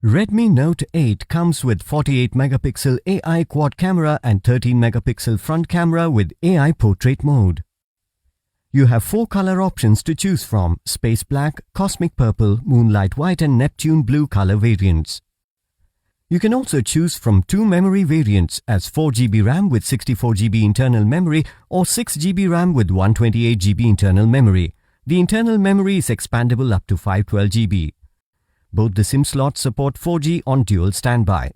Redmi Note 8 comes with 48-megapixel AI quad camera and 13-megapixel front camera with AI portrait mode. You have 4 color options to choose from: Space Black, Cosmic Purple, Moonlight White and Neptune Blue color variants. You can also choose from 2 memory variants as 4GB RAM with 64GB internal memory or 6GB RAM with 128GB internal memory. The internal memory is expandable up to 512GB. Both the SIM slots support 4G on dual standby.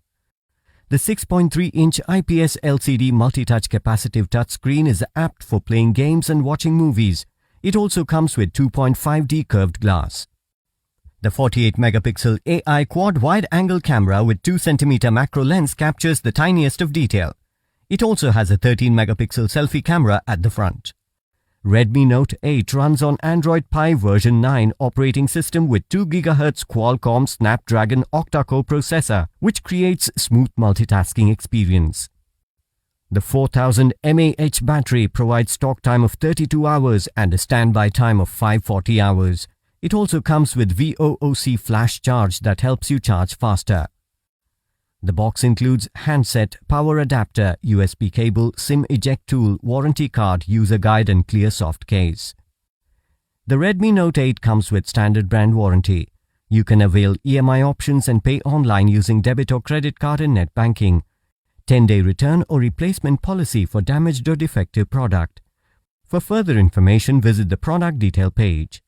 The 6.3-inch IPS LCD multi-touch capacitive touchscreen is apt for playing games and watching movies. It also comes with 2.5D curved glass. The 48-megapixel AI quad wide-angle camera with 2cm macro lens captures the tiniest of detail. It also has a 13-megapixel selfie camera at the front. Redmi Note 8 runs on Android Pie version 9 operating system with 2 GHz Qualcomm Snapdragon octa-core processor, which creates smooth multitasking experience. The 4000 mAh battery provides talk time of 32 hours and a standby time of 540 hours. It also comes with VOOC flash charge that helps you charge faster. The box includes handset, power adapter, USB cable, SIM eject tool, warranty card, user guide and clear soft case. The Redmi Note 8 comes with standard brand warranty. You can avail EMI options and pay online using debit or credit card and net banking. 10-day return or replacement policy for damaged or defective product. For further information, visit the product detail page.